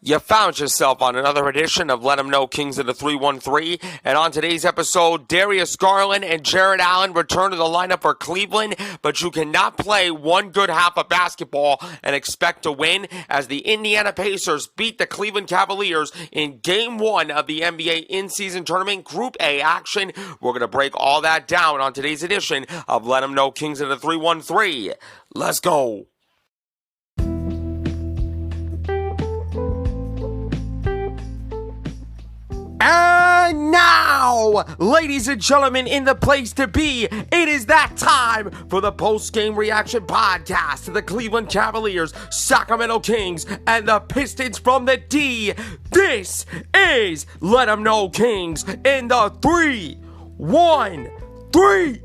You found yourself on another edition of Let 'em Know Kings of the 313, and on today's episode, Darius Garland and Jared Allen return to the lineup for Cleveland, but you cannot play one good half of basketball and expect to win as the Indiana Pacers beat the Cleveland Cavaliers in Game 1 of the NBA in-season tournament Group A action. We're going to break all that down on today's edition of Let 'em Know Kings of the 313. Let's go. And now, ladies and gentlemen, in the place to be, it is that time for the post-game reaction podcast to the Cleveland Cavaliers, Sacramento Kings, and the Pistons from the D. This is Let 'em Know Kings in the 3-1-3.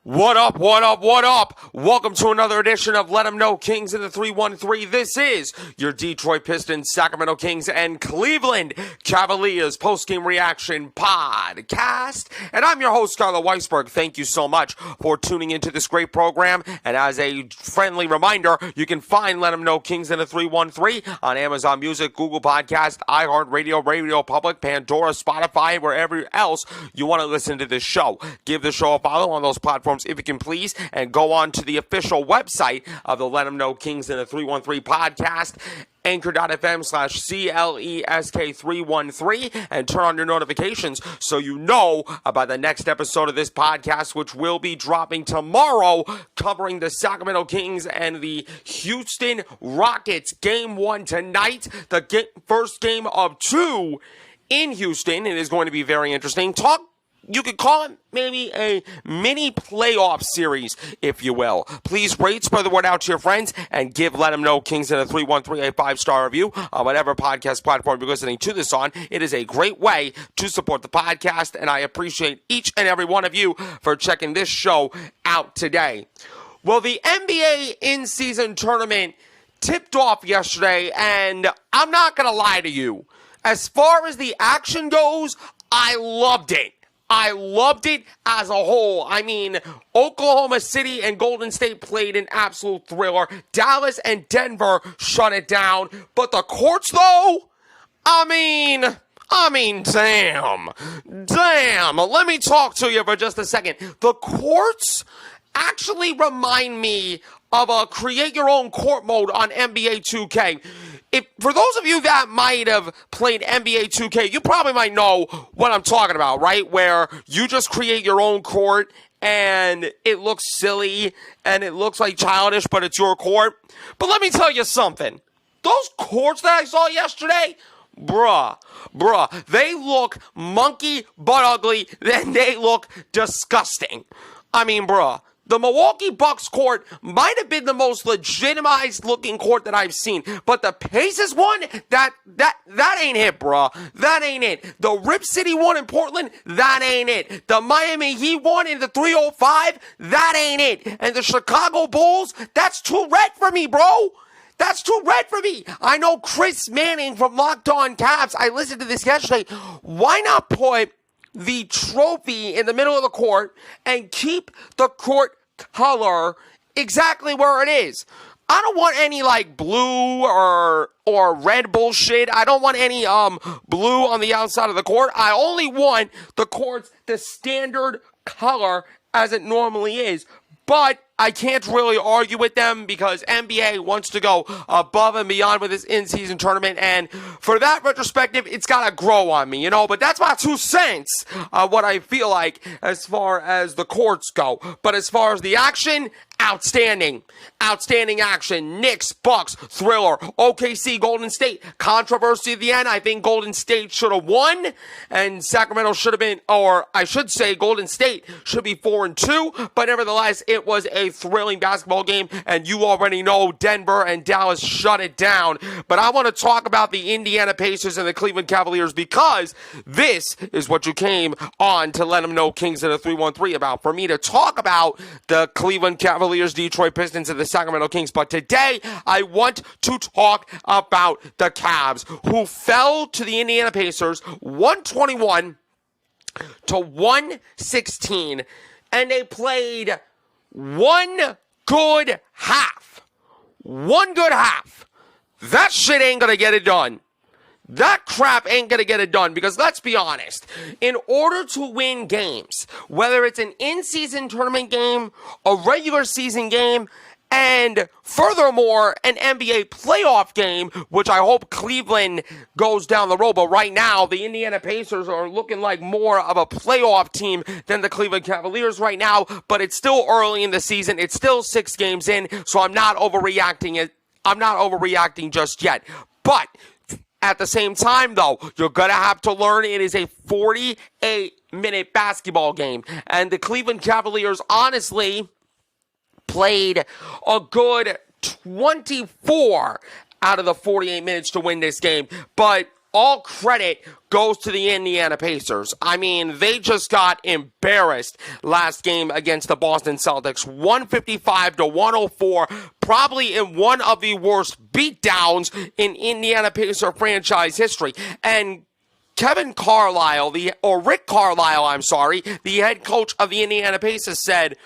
What up, what up, what up? Welcome to another edition of Let 'em Know Kings in the 313. This is your Detroit Pistons, Sacramento Kings, and Cleveland Cavaliers post-game reaction podcast. And I'm your host, Skylar Weisberg. Thank you so much for tuning into this great program. And as a friendly reminder, you can find Let 'em Know Kings in the 313 on Amazon Music, Google Podcast, iHeartRadio, Radio Public, Pandora, Spotify, wherever else you want to listen to this show. Give the show a follow on those platforms if you can please, and go on to the official website of the Let 'em Know Kings in the 313 podcast, anchor.fm/CLESK313, and turn on your notifications so you know about the next episode of this podcast, which will be dropping tomorrow, covering the Sacramento Kings and the Houston Rockets. Game 1 tonight, the first game of 2 in Houston. It is going to be very interesting. You could call it maybe a mini playoff series, if you will. Please rate, spread the word out to your friends, and give Let 'em Know Kings in a 313 a 5-star review on whatever podcast platform you're listening to this on. It is a great way to support the podcast, and I appreciate each and every one of you for checking this show out today. Well, the NBA in-season tournament tipped off yesterday, and I'm not going to lie to you. As far as the action goes, I loved it. I loved it as a whole. I mean, Oklahoma City and Golden State played an absolute thriller. Dallas and Denver shut it down. But the courts, though, I mean, damn. Let me talk to you for just a second. The courts actually remind me of a create-your-own court mode on NBA 2K. For those of you that might have played NBA 2K, you probably might know what I'm talking about, right? Where you just create your own court and it looks silly and it looks like childish, but it's your court. But let me tell you something. Those courts that I saw yesterday, bruh, they look monkey butt ugly, then they look disgusting. I mean, bruh. The Milwaukee Bucks court might have been the most legitimized looking court that I've seen, but the Pacers one, that ain't it, bruh. That ain't it. The Rip City one in Portland, that ain't it. The Miami Heat one in the 305, that ain't it. And the Chicago Bulls, that's too red for me, bro. That's too red for me. I know Chris Manning from Locked On Cavs. I listened to this yesterday. Why not put the trophy in the middle of the court and keep the court color exactly where it is? I don't want any like blue or red bullshit. I don't want any blue on the outside of the court. I only want the court's the standard color as it normally is. But I can't really argue with them because NBA wants to go above and beyond with this in-season tournament, and for that retrospective, it's got to grow on me, but that's my 2 cents, what I feel like as far as the courts go. But as far as the action, outstanding action. Knicks, Bucks, thriller. OKC, Golden State, controversy at the end. I think Golden State should have won, and Sacramento should have been, or I should say Golden State should be 4-2, but nevertheless, it was a thrilling basketball game, and you already know Denver and Dallas shut it down. But I want to talk about the Indiana Pacers and the Cleveland Cavaliers because this is what you came on to Let 'em Know Kings in the 313 about. For me to talk about the Cleveland Cavaliers Cavaliers, Detroit Pistons, and the Sacramento Kings. But today, I want to talk about the Cavs, who fell to the Indiana Pacers 121 to 116, and they played one good half. One good half. That shit ain't gonna get it done. That crap ain't going to get it done because let's be honest, in order to win games, whether it's an in-season tournament game, a regular season game, and furthermore, an NBA playoff game, which I hope Cleveland goes down the road. But right now, the Indiana Pacers are looking like more of a playoff team than the Cleveland Cavaliers right now. But it's still early in the season. It's still 6 games in, so I'm not overreacting. I'm not overreacting just yet. But at the same time, though, you're going to have to learn it is a 48-minute basketball game. And the Cleveland Cavaliers, honestly, played a good 24 out of the 48 minutes to win this game. But all credit goes to the Indiana Pacers. I mean, they just got embarrassed last game against the Boston Celtics. 155 to 104, probably in one of the worst beatdowns in Indiana Pacer franchise history. And Rick Carlisle, the head coach of the Indiana Pacers, said,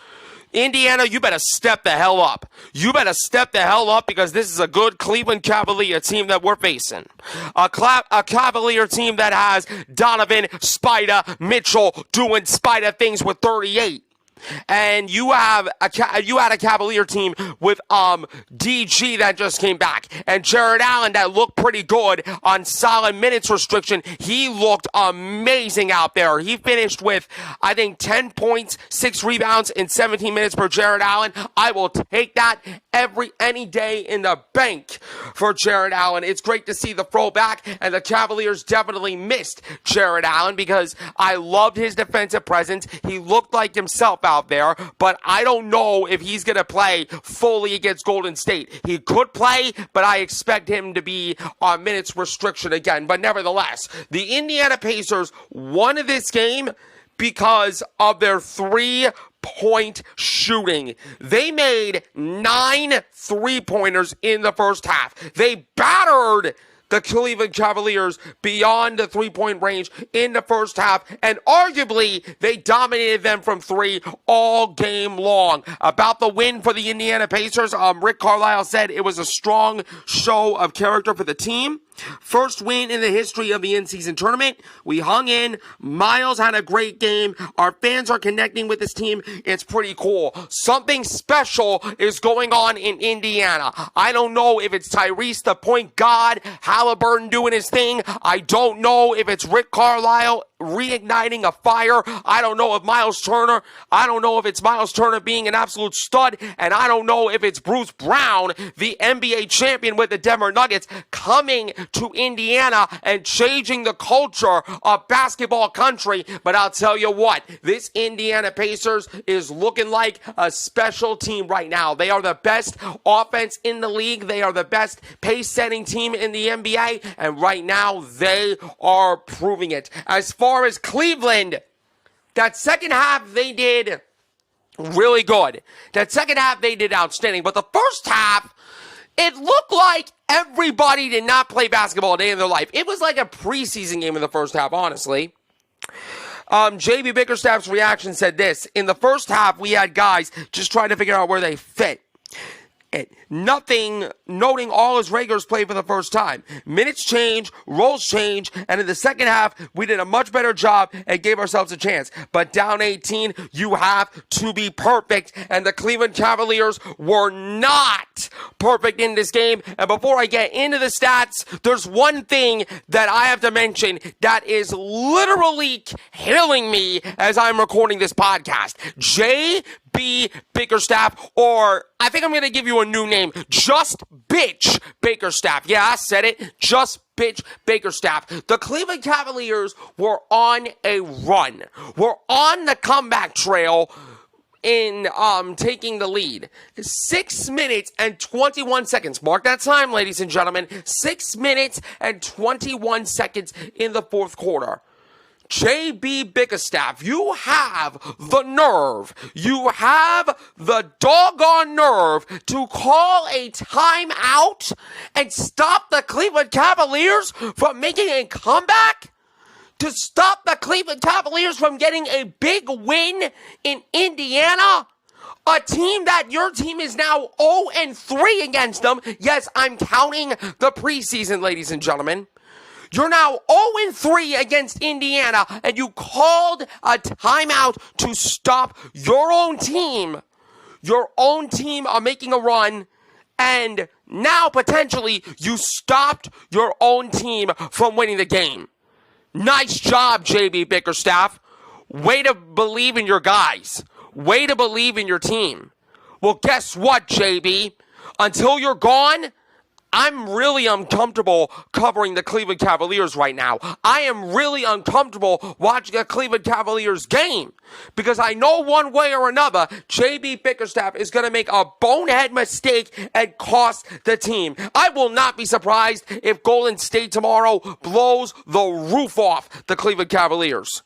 Indiana, you better step the hell up. You better step the hell up because this is a good Cleveland Cavalier team that we're facing. A Cavalier team that has Donovan, Spider, Mitchell doing Spider things with 38. And you had a Cavalier team with DG that just came back, and Jared Allen that looked pretty good on solid minutes restriction. He looked amazing out there. He finished with, I think, 10 points, 6 rebounds in 17 minutes for Jared Allen. I will take that any day in the bank for Jared Allen. It's great to see the throwback, and the Cavaliers definitely missed Jared Allen because I loved his defensive presence. He looked like himself out there, but I don't know if he's going to play fully against Golden State. He could play, but I expect him to be on minutes restriction again. But nevertheless, the Indiana Pacers won this game because of their 3-point shooting. They made 9 3-pointers in the first half. They battered the Cleveland Cavaliers beyond the 3-point range in the first half, and arguably they dominated them from 3 all game long. About the win for the Indiana Pacers, Rick Carlisle said it was a strong show of character for the team. First win in the history of the in-season tournament. We hung in. Miles had a great game. Our fans are connecting with this team. It's pretty cool. Something special is going on in Indiana. I don't know if it's Tyrese, the point guard, Halliburton doing his thing. I don't know if it's Rick Carlisle reigniting a fire. I don't know if it's Miles Turner being an absolute stud, and I don't know if it's Bruce Brown, the NBA champion with the Denver Nuggets, coming to Indiana and changing the culture of basketball country. But I'll tell you what, this Indiana Pacers is looking like a special team right now. They are the best offense in the league. They are the best pace-setting team in the NBA, and right now they are proving it. As far as Cleveland, that second half they did really good. That second half they did outstanding, but the first half, it looked like everybody did not play basketball a day in their life. It was like a preseason game in the first half, honestly. JB Bickerstaff's reaction said this: in the first half, we had guys just trying to figure out where they fit. Nothing, noting all his regulars played for the first time. Minutes change, roles change, and in the second half, we did a much better job and gave ourselves a chance. But down 18, you have to be perfect, and the Cleveland Cavaliers were not perfect in this game. And before I get into the stats, there's one thing that I have to mention that is literally killing me as I'm recording this podcast. J.B. Bickerstaff, or I think I'm going to give you a new name, Just Bitch Bickerstaff. Yeah, I said it, Just Bitch Bickerstaff. The Cleveland Cavaliers were on a run. We're on the comeback trail in taking the lead. 6 minutes and 21 seconds. Mark that time, ladies and gentlemen. 6 minutes and 21 seconds in the fourth quarter. JB Bickerstaff, you have the nerve, you have the doggone nerve to call a timeout and stop the Cleveland Cavaliers from making a comeback? To stop the Cleveland Cavaliers from getting a big win in Indiana? A team that your team is now 0-3 against them. Yes, I'm counting the preseason, ladies and gentlemen. You're now 0-3 against Indiana, and you called a timeout to stop your own team. Your own team are making a run, and now potentially you stopped your own team from winning the game. Nice job, JB Bickerstaff. Way to believe in your guys. Way to believe in your team. Well, guess what, JB? Until you're gone, I'm really uncomfortable covering the Cleveland Cavaliers right now. I am really uncomfortable watching a Cleveland Cavaliers game because I know one way or another, JB Bickerstaff is going to make a bonehead mistake and cost the team. I will not be surprised if Golden State tomorrow blows the roof off the Cleveland Cavaliers.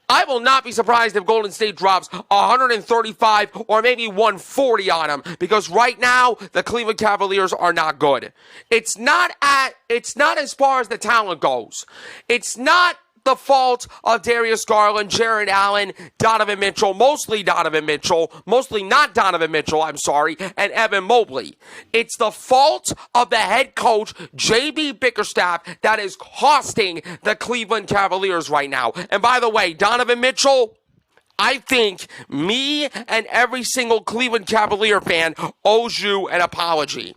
I will not be surprised if Golden State drops 135 or maybe 140 on them because right now the Cleveland Cavaliers are not good. It's not as far as the talent goes. It's not the fault of Darius Garland, Jared Allen, Donovan Mitchell, mostly not Donovan Mitchell, and Evan Mobley. It's the fault of the head coach, JB Bickerstaff, that is costing the Cleveland Cavaliers right now. And by the way, Donovan Mitchell, I think me and every single Cleveland Cavalier fan owes you an apology.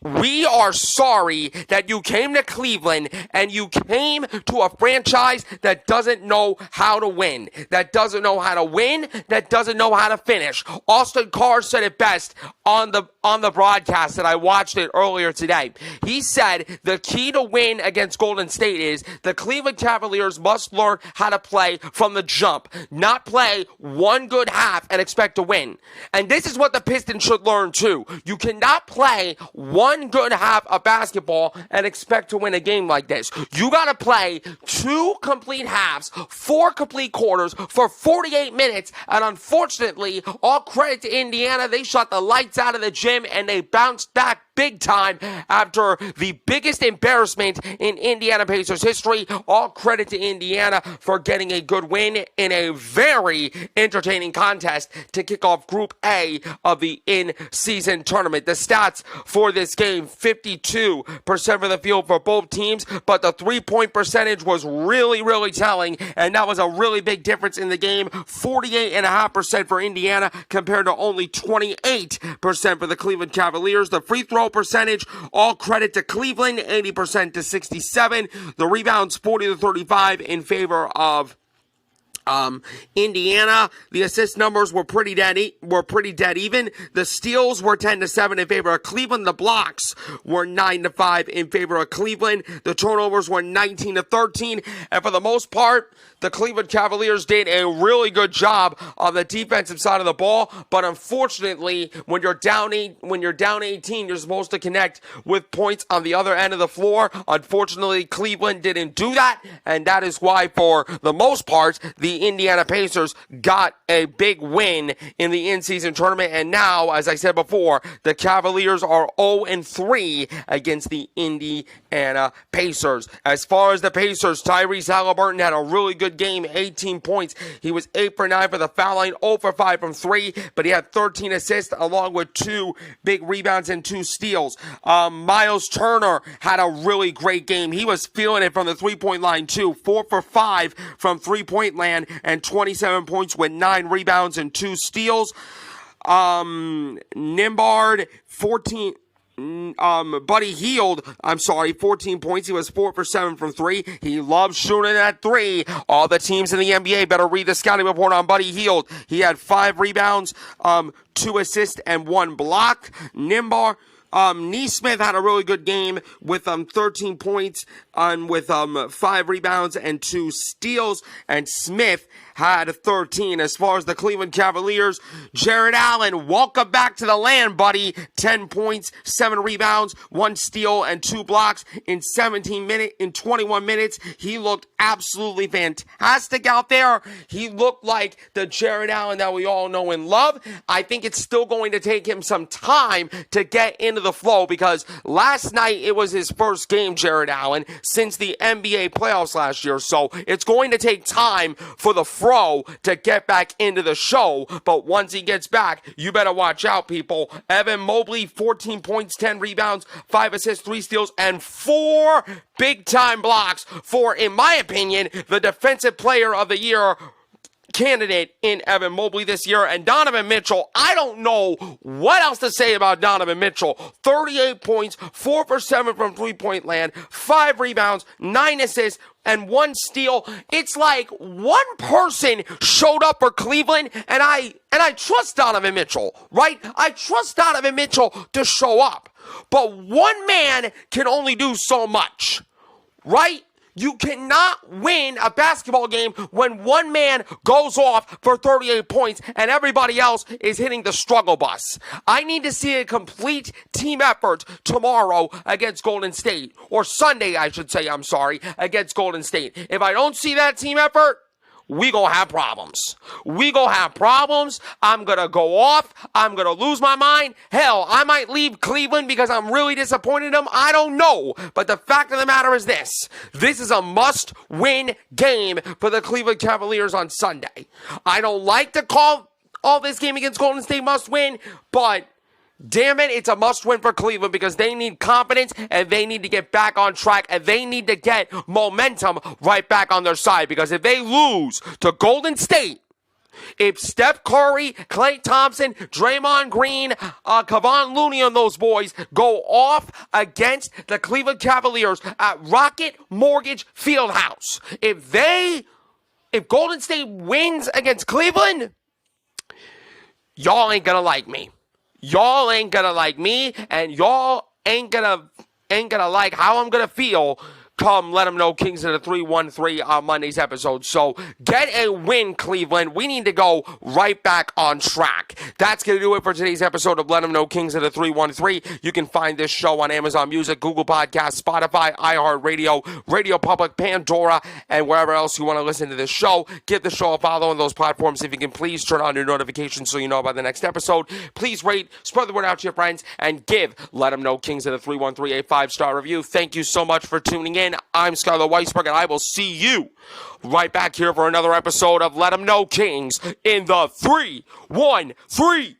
We are sorry that you came to Cleveland and you came to a franchise that doesn't know how to win, that doesn't know how to finish. Austin Carr said it best on the broadcast that I watched it earlier today. He said the key to win against Golden State is the Cleveland Cavaliers must learn how to play from the jump, not play one good half and expect to win. And this is what the Pistons should learn too. You cannot play one good half of basketball and expect to win a game like this. You gotta play 2 complete halves, 4 complete quarters for 48 minutes, and unfortunately, all credit to Indiana, they shot the lights out of the gym and they bounced back big time after the biggest embarrassment in Indiana Pacers history. All credit to Indiana for getting a good win in a very entertaining contest to kick off Group A of the in-season tournament. The stats for this game, 52% for the field for both teams, but the three-point percentage was really, really telling, and that was a really big difference in the game. 48.5% for Indiana compared to only 28% for the Cleveland Cavaliers. The free throw percentage, all credit to Cleveland, 80% to 67. The rebounds, 40 to 35 in favor of Indiana. The assist numbers were pretty dead even. The steals were 10 to 7 in favor of Cleveland. The blocks were 9 to 5 in favor of Cleveland. The turnovers were 19 to 13. And for the most part, the Cleveland Cavaliers did a really good job on the defensive side of the ball. But unfortunately, when you're down 18, you're supposed to connect with points on the other end of the floor. Unfortunately, Cleveland didn't do that, and that is why, for the most part, the Indiana Pacers got a big win in the in-season tournament. And now, as I said before, the Cavaliers are 0-3 against the Indiana Pacers. As far as the Pacers, Tyrese Halliburton had a really good game, 18 points. He was 8 for 9 for the foul line, 0 for 5 from 3, but he had 13 assists along with 2 big rebounds and 2 steals. Miles Turner had a really great game. He was feeling it from the three-point line too, 4 for 5 from three-point land and 27 points with 9 rebounds and 2 steals. Nimbard, 14... Buddy Hield, 14 points. He was 4 for 7 from 3. He loves shooting at 3. All the teams in the NBA better read the scouting report on Buddy Hield. He had 5 rebounds, 2 assists, and 1 block. Nimbard, Neesmith had a really good game with 13 points with 5 rebounds and 2 steals, and Smith had 13. As far as the Cleveland Cavaliers, Jared Allen, welcome back to the land, buddy. 10 points, 7 rebounds, 1 steal, and 2 blocks in 21 minutes. He looked absolutely fantastic out there. He looked like the Jared Allen that we all know and love. I think it's still going to take him some time to get into the flow, because last night it was his first game, Jared Allen, since the NBA playoffs last year. So it's going to take time for the Fro to get back into the show. But once he gets back, you better watch out, people. Evan Mobley, 14 points, 10 rebounds, 5 assists, 3 steals, and 4 big-time blocks for, in my opinion, the Defensive Player of the Year candidate in Evan Mobley this year. And Donovan Mitchell, I don't know what else to say about Donovan Mitchell. 38 points, 4 for 7 from three-point land, 5 rebounds, 9 assists, and 1 steal. It's like one person showed up for Cleveland, and I trust Donovan Mitchell, right? I trust Donovan Mitchell to show up. But one man can only do so much, right? You cannot win a basketball game when one man goes off for 38 points and everybody else is hitting the struggle bus. I need to see a complete team effort tomorrow against Golden State, or Sunday, I should say, against Golden State. If I don't see that team effort, we gonna have problems. I'm gonna go off. I'm gonna lose my mind. Hell, I might leave Cleveland because I'm really disappointed in them. I don't know. But the fact of the matter is this. This is a must-win game for the Cleveland Cavaliers on Sunday. I don't like to call all this game against Golden State must-win, but damn it, it's a must-win for Cleveland, because they need confidence and they need to get back on track and they need to get momentum right back on their side. Because if they lose to Golden State, if Steph Curry, Klay Thompson, Draymond Green, Kevon Looney and those boys go off against the Cleveland Cavaliers at Rocket Mortgage Fieldhouse, if Golden State wins against Cleveland, y'all ain't gonna like me. Y'all ain't gonna like me, and y'all ain't gonna like how I'm gonna feel come Let 'em Know Kings of the 313 on Monday's episode. So get a win, Cleveland. We need to go right back on track. That's going to do it for today's episode of Let 'em Know Kings of the 313. You can find this show on Amazon Music, Google Podcasts, Spotify, iHeartRadio, Radio Public, Pandora, and wherever else you want to listen to this show. Give the show a follow on those platforms. If you can, please turn on your notifications so you know about the next episode. Please rate, spread the word out to your friends, and give Let 'em Know Kings of the 313 a 5-star review. Thank you so much for tuning in. I'm Skylar Weisberg, and I will see you right back here for another episode of Let 'em Know Kings in the 313.